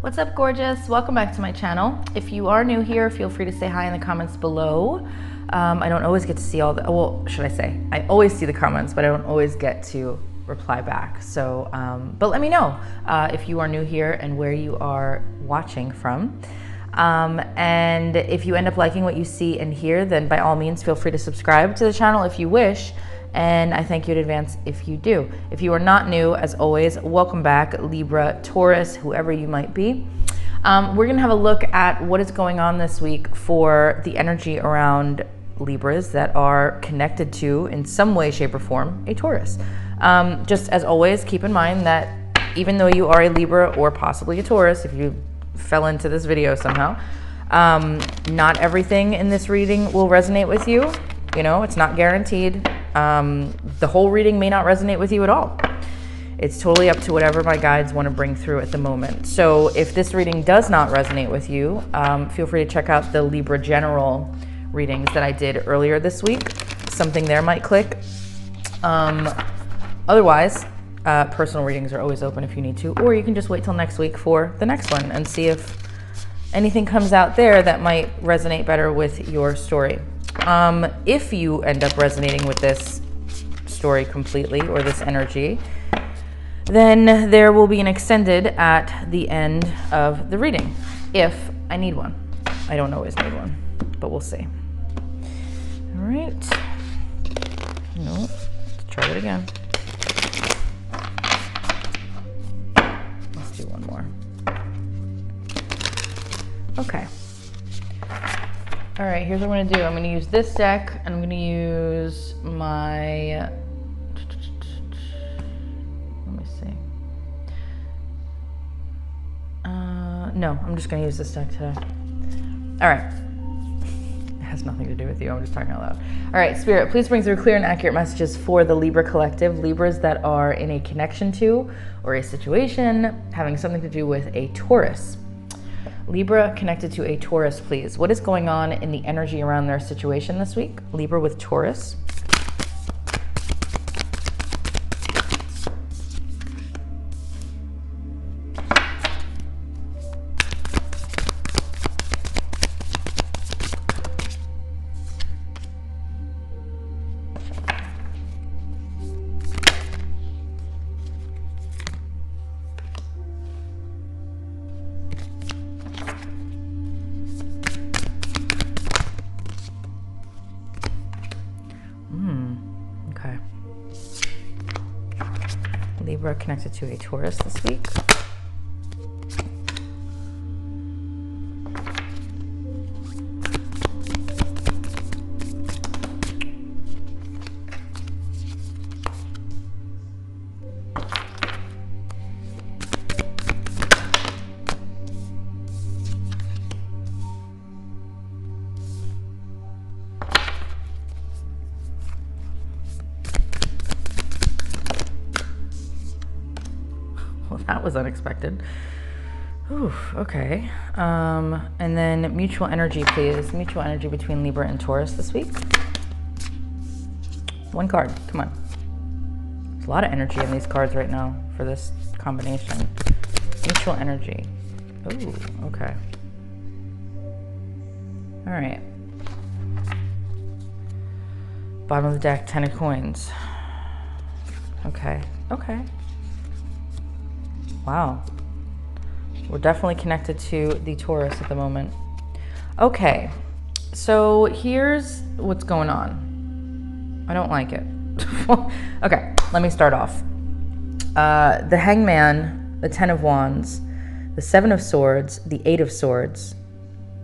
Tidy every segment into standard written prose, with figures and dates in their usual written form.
What's up, gorgeous? Welcome back to my channel. If you are new here, feel free to say hi in the comments below. I don't always get to see all the, well, should I say, I always see the comments, but I don't always get to reply back. So, but let me know if you are new here and where you are watching from. And if you end up liking what you see and hear, then by all means, feel free to subscribe to the channel if you wish. And I thank you in advance if you do. If you are not new, as always, welcome back, Libra, Taurus, whoever you might be. We're gonna have a look at what is going on this week for the energy around Libras that are connected to, in some way, shape, or form, a Taurus. Just as always, keep in mind that even though you are a Libra or possibly a Taurus, if you fell into this video somehow, not everything in this reading will resonate with you. You know, it's not guaranteed. The whole reading may not resonate with you at all. It's totally up to whatever my guides want to bring through at the moment. So if this reading does not resonate with you, feel free to check out the Libra general readings that I did earlier this week. Something there might click. Otherwise, personal readings are always open if you need to, or you can just wait till next week for the next one and see if anything comes out there that might resonate better with your story. If you end up resonating with this story completely or this energy, then there will be an extended at the end of the reading, if I need one. I don't always need one, but we'll see. All right. No, let's try it again. Let's do one more. Okay. All right, here's what I'm gonna do. I'm gonna use this deck, and I'm gonna use my, let me see. No, I'm just gonna use this deck today. All right, it has nothing to do with you, I'm just talking out loud. All right, Spirit, please bring through clear and accurate messages for the Libra collective, Libras that are in a connection to, or a situation having something to do with a Taurus. Libra connected to a Taurus, please. What is going on in the energy around their situation this week? Libra with Taurus. Okay. Libra connected to a Taurus this week. Well, that was unexpected. Ooh, okay. And then mutual energy, please. Mutual energy between Libra and Taurus this week. One card, come on. There's a lot of energy in these cards right now for this combination. Mutual energy. Ooh, okay. All right. Bottom of the deck, 10 of coins. Okay, okay. Wow. We're definitely connected to the Taurus at the moment. Okay, so here's what's going on. I don't like it. Okay, let me start off. The Hangman, the 10 of Wands, the 7 of Swords, the 8 of Swords,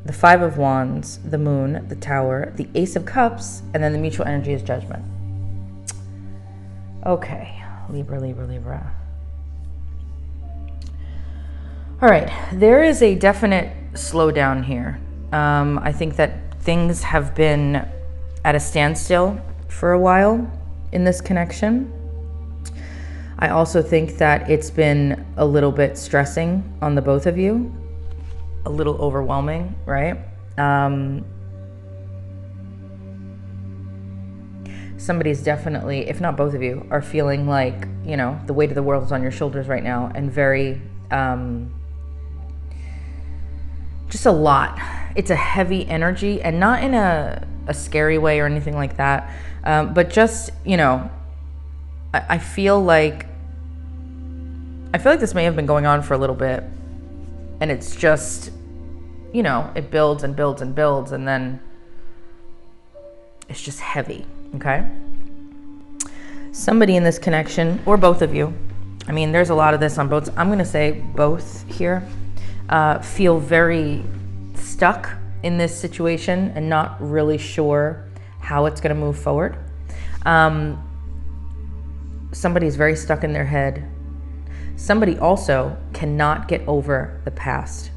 the 5 of Wands, the Moon, the Tower, the Ace of Cups, and then the mutual energy is Judgment. Okay, Libra, Libra, Libra. All right, there is a definite slowdown here. I think that things have been at a standstill for a while in this connection. I also think that it's been a little bit stressing on the both of you, a little overwhelming, right? Somebody's definitely, if not both of you, are feeling like, you know, the weight of the world is on your shoulders right now, and very just a lot. It's a heavy energy, and not in a scary way or anything like that. But just, you know, I feel like this may have been going on for a little bit, and it's just, you know, it builds and builds and builds, and then it's just heavy, okay? Somebody in this connection, or both of you, I mean, there's a lot of this on both, I'm gonna say both here, feel very stuck in this situation and not really sure how it's gonna move forward. Somebody's very stuck in their head. Somebody also cannot get over the past.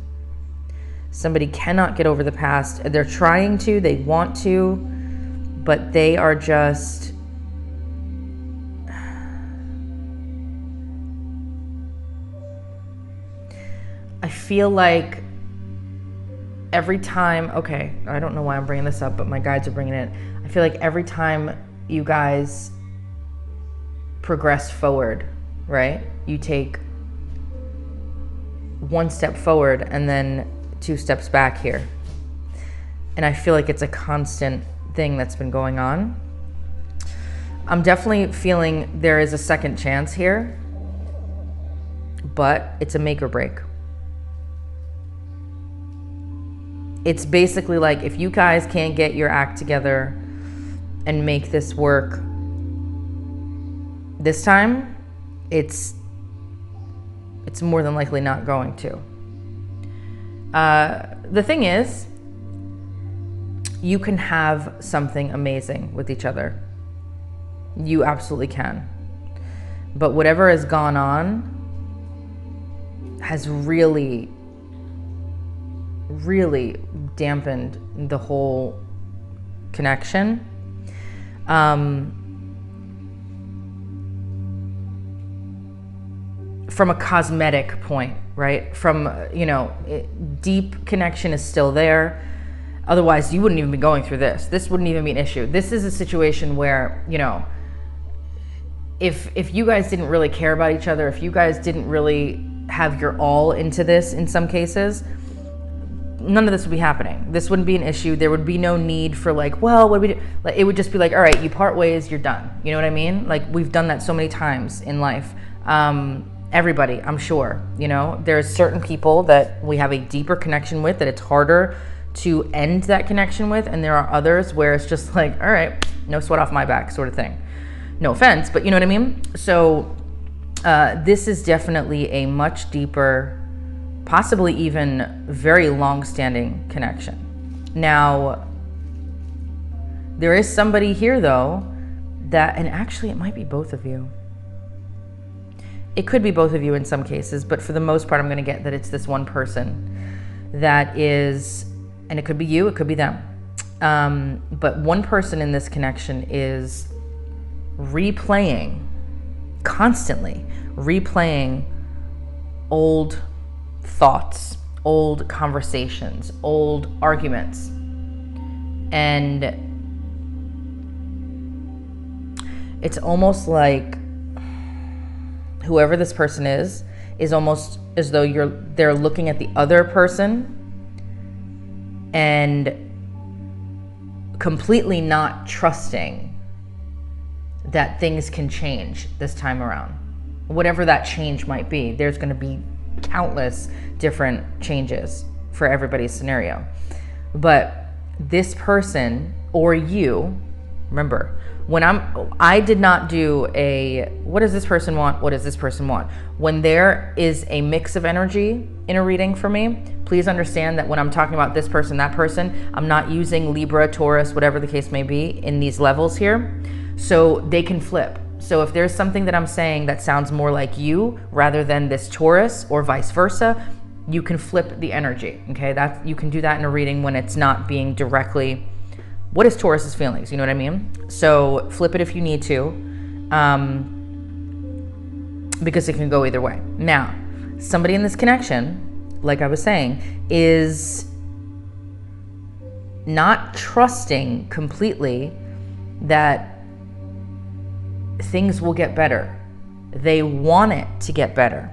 Somebody cannot get over the past. They're trying to, they want to, but they are just, I feel like every time, okay, I don't know why I'm bringing this up, but my guides are bringing it. I feel like every time you guys progress forward, right? You take one step forward and then 2 steps back here. And I feel like it's a constant thing that's been going on. I'm definitely feeling there is a second chance here, but it's a make or break. It's basically like, if you guys can't get your act together and make this work this time, it's more than likely not going to. The thing is, you can have something amazing with each other. You absolutely can. But whatever has gone on has really dampened the whole connection. From a cosmetic point, right? From, you know, deep connection is still there. Otherwise, you wouldn't even be going through this. This wouldn't even be an issue. This is a situation where, you know, if you guys didn't really care about each other, if you guys didn't really have your all into this in some cases, none of this would be happening. This wouldn't be an issue. There would be no need for like, well, what do we do? Like, it would just be like, all right, you part ways, you're done. You know what I mean? Like, we've done that so many times in life. Everybody, I'm sure, you know, there's certain people that we have a deeper connection with that it's harder to end that connection with. And there are others where it's just like, all right, no sweat off my back sort of thing. No offense, but you know what I mean? So this is definitely a much deeper, possibly even very long-standing connection. Now, there is somebody here though that, and actually it might be both of you. It could be both of you in some cases, but for the most part, I'm going to get that it's this one person that is, and it could be you, it could be them. But one person in this connection is constantly replaying old thoughts, old conversations, old arguments. And it's almost like whoever this person is almost as though they're looking at the other person and completely not trusting that things can change this time around. Whatever that change might be, there's going to be countless different changes for everybody's scenario. But this person or you, remember, I did not do a, what does this person want? What does this person want? When there is a mix of energy in a reading for me, please understand that when I'm talking about this person, that person, I'm not using Libra, Taurus, whatever the case may be in these levels here. So they can flip. So if there's something that I'm saying that sounds more like you rather than this Taurus or vice versa, you can flip the energy, okay? You can do that in a reading when it's not being directly, what is Taurus's feelings? You know what I mean? So flip it if you need to, because it can go either way. Now, somebody in this connection, like I was saying, is not trusting completely that things will get better. They want it to get better.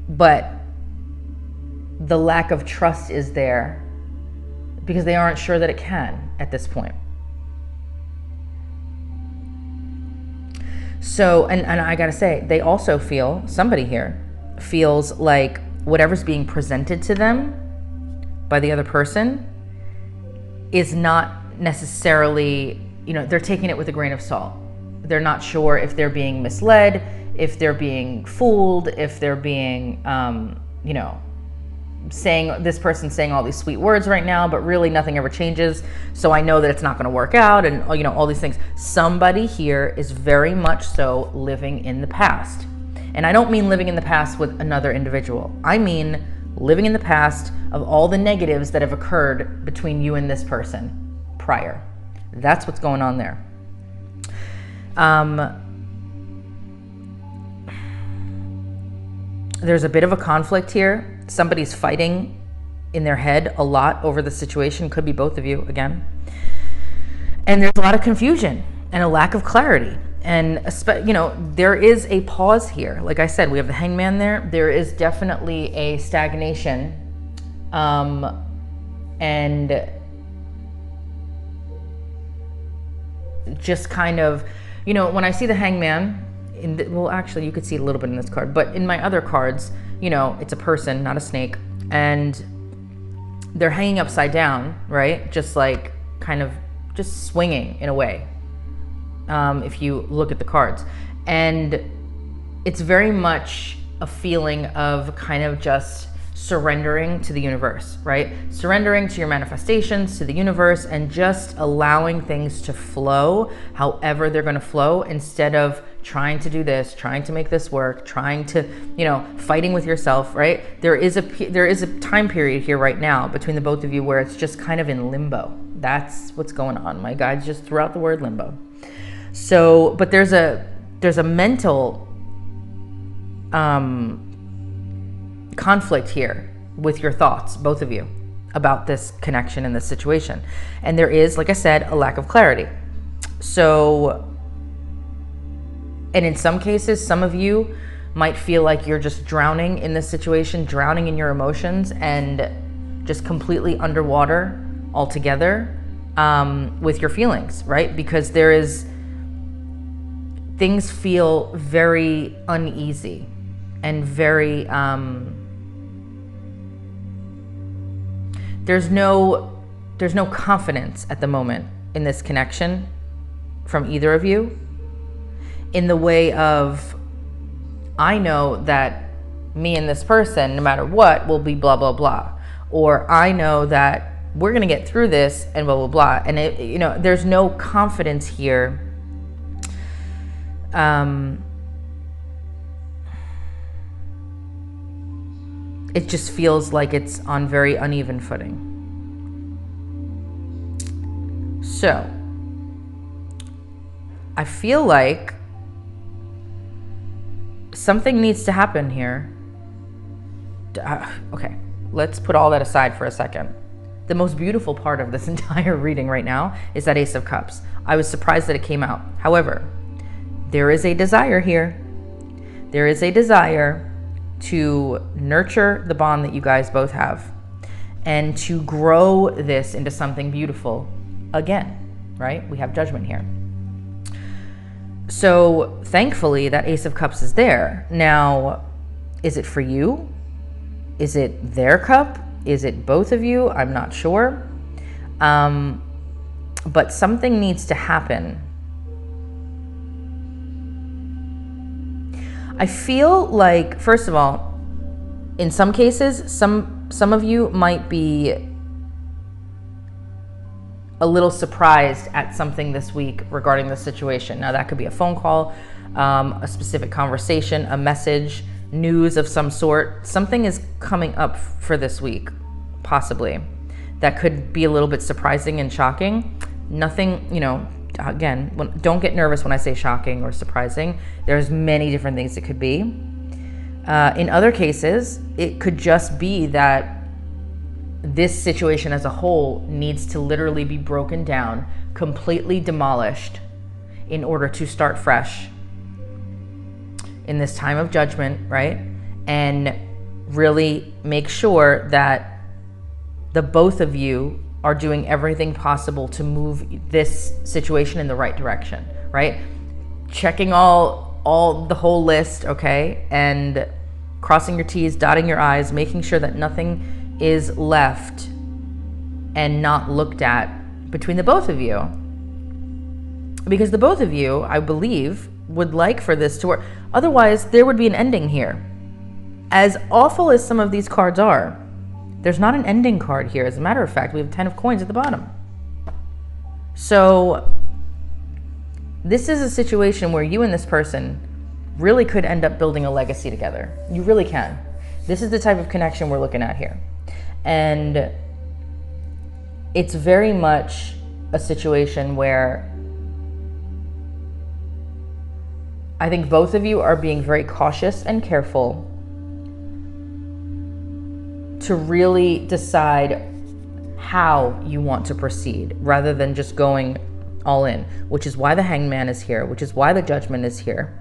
But the lack of trust is there because they aren't sure that it can at this point. So, and I gotta say, they also feel, somebody here feels like whatever's being presented to them by the other person is not necessarily, you know, they're taking it with a grain of salt. They're not sure if they're being misled, if they're being fooled, if they're being, you know, this person's saying all these sweet words right now, but really nothing ever changes. So I know that it's not going to work out, and you know, all these things. Somebody here is very much so living in the past. And I don't mean living in the past with another individual. I mean living in the past of all the negatives that have occurred between you and this person prior. That's what's going on there. There's a bit of a conflict here. Somebody's fighting in their head a lot over the situation. Could be both of you again. And there's a lot of confusion and a lack of clarity. And, you know, there is a pause here. Like I said, we have the Hangman there. There is definitely a stagnation. And just kind of, you know, when I see the Hangman, well, actually, you could see a little bit in this card, but in my other cards, you know, it's a person, not a snake, and they're hanging upside down, right? Just like kind of just swinging in a way, if you look at the cards. And it's very much a feeling of kind of just surrendering to the universe, right? Surrendering to your manifestations, to the universe, and just allowing things to flow however they're going to flow, instead of trying to do this, trying to make this work, trying to, you know, fighting with yourself, right? There is a time period here right now between the both of you where it's just kind of in limbo. That's what's going on. My guides just threw out the word limbo. So, but there's a mental conflict here with your thoughts, both of you, about this connection and this situation. And there is, like I said, a lack of clarity. So, and in some cases, some of you might feel like you're just drowning in this situation, drowning in your emotions, and just completely underwater altogether with your feelings, right? Because things feel very uneasy and very, there's no confidence at the moment in this connection from either of you, in the way of, I know that me and this person, no matter what, will be blah, blah, blah. Or I know that we're going to get through this and blah, blah, blah. And it, you know, there's no confidence here. It just feels like it's on very uneven footing. So, I feel like something needs to happen here. Okay, let's put all that aside for a second. The most beautiful part of this entire reading right now is that Ace of Cups. I was surprised that it came out. However, there is a desire here. There is a desire to nurture the bond that you guys both have and to grow this into something beautiful again, right? We have Judgment here. So thankfully that Ace of Cups is there. Now, is it for you? Is it their cup? Is it both of you? I'm not sure. But something needs to happen. I feel like, first of all, in some cases, some of you might be a little surprised at something this week regarding the situation. Now, that could be a phone call, a specific conversation, a message, news of some sort. Something is coming up for this week, possibly, that could be a little bit surprising and shocking. Nothing, you know, again, don't get nervous when I say shocking or surprising. There's many different things it could be. In other cases, it could just be that this situation as a whole needs to literally be broken down, completely demolished, in order to start fresh in this time of judgment, right? And really make sure that the both of you are doing everything possible to move this situation in the right direction, right? Checking all the whole list, okay? And crossing your T's, dotting your I's, making sure that nothing is left and not looked at between the both of you. Because the both of you, I believe, would like for this to work. Otherwise, there would be an ending here. As awful as some of these cards are, there's not an ending card here. As a matter of fact, we have 10 of coins at the bottom. So this is a situation where you and this person really could end up building a legacy together. You really can. This is the type of connection we're looking at here. And it's very much a situation where I think both of you are being very cautious and careful to really decide how you want to proceed rather than just going all in, which is why the Hangman is here, which is why the Judgment is here.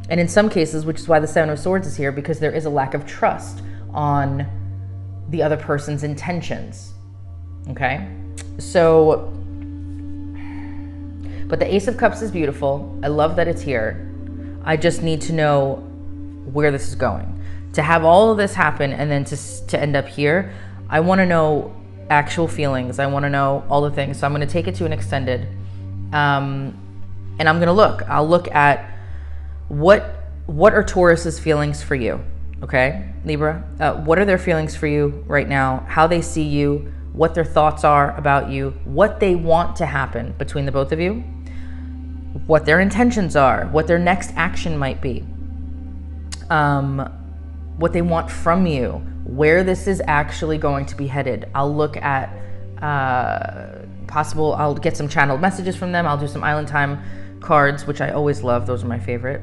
And in some cases, which is why the Seven of Swords is here, because there is a lack of trust on the other person's intentions, okay? So, but the Ace of Cups is beautiful. I love that it's here. I just need to know where this is going. To have all of this happen and then to end up here, I want to know actual feelings. I want to know all the things. So I'm going to take it to an extended, and I'm going to look. I'll look at what are Taurus's feelings for you, okay, Libra? What are their feelings for you right now? How they see you, what their thoughts are about you, what they want to happen between the both of you, what their intentions are, what their next action might be, what they want from you, where this is actually going to be headed. I'll look at I'll get some channeled messages from them. I'll do some Island Time cards, which I always love. Those are my favorite.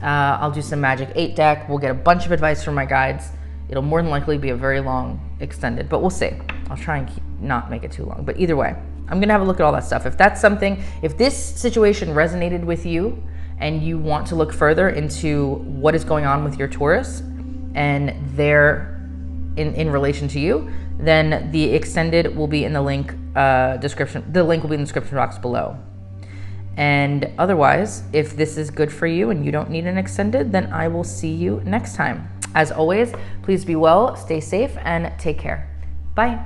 I'll do some Magic 8 deck. We'll get a bunch of advice from my guides. It'll more than likely be a very long extended, but we'll see. I'll try and not make it too long, but either way, I'm gonna have a look at all that stuff. If that's something, if this situation resonated with you and you want to look further into what is going on with your Taurus and their in relation to you, then the extended will be in the link description. The link will be in the description box below. And otherwise, if this is good for you and you don't need an extended, then I will see you next time. As always, please be well, stay safe, and take care. Bye.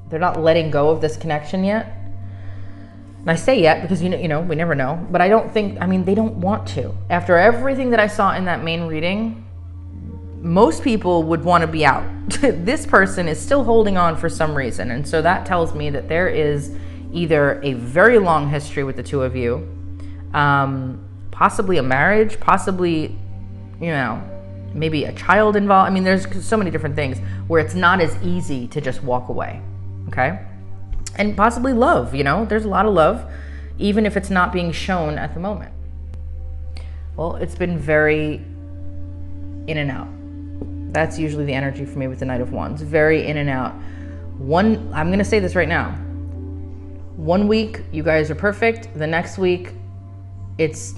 They're not letting go of this connection yet. And I say yet because, you know, we never know. But I don't think, I mean, they don't want to. After everything that I saw in that main reading, most people would want to be out. This person is still holding on for some reason. And so that tells me that there is either a very long history with the two of you, possibly a marriage, possibly, you know, maybe a child involved. I mean, there's so many different things where it's not as easy to just walk away, okay? And possibly love, you know, there's a lot of love, even if it's not being shown at the moment. Well, it's been very in and out. That's usually the energy for me with the Knight of Wands. Very in and out. I'm going to say this right now. 1 week, you guys are perfect. The next week, it's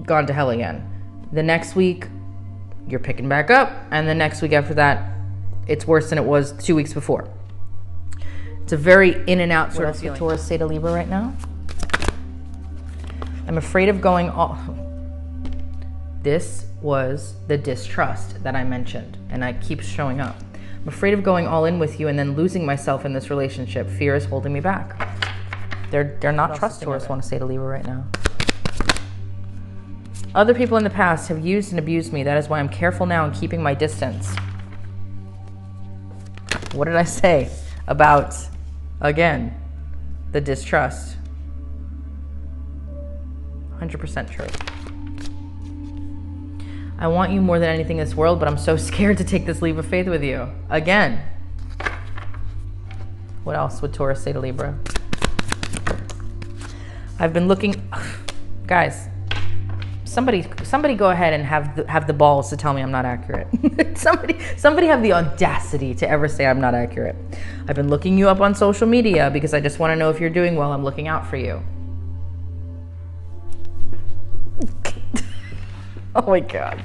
gone to hell again. The next week, you're picking back up. And the next week after that, it's worse than it was 2 weeks before. It's a very in and out sort of feeling. What else would Taurus say to Libra right now? I'm afraid of going all... This was the distrust that I mentioned, and it keeps showing up. I'm afraid of going all in with you and then losing myself in this relationship. Fear is holding me back. They're not trusting. Taurus want to say to Libra right now. Other people in the past have used and abused me. That is why I'm careful now and keeping my distance. What did I say about, again, the distrust? 100% true. I want you more than anything in this world, but I'm so scared to take this leap of faith with you. Again. What else would Taurus say to Libra? I've been looking... Guys, somebody go ahead and have the balls to tell me I'm not accurate. somebody have the audacity to ever say I'm not accurate. I've been looking you up on social media because I just want to know if you're doing well. I'm looking out for you. Oh my God.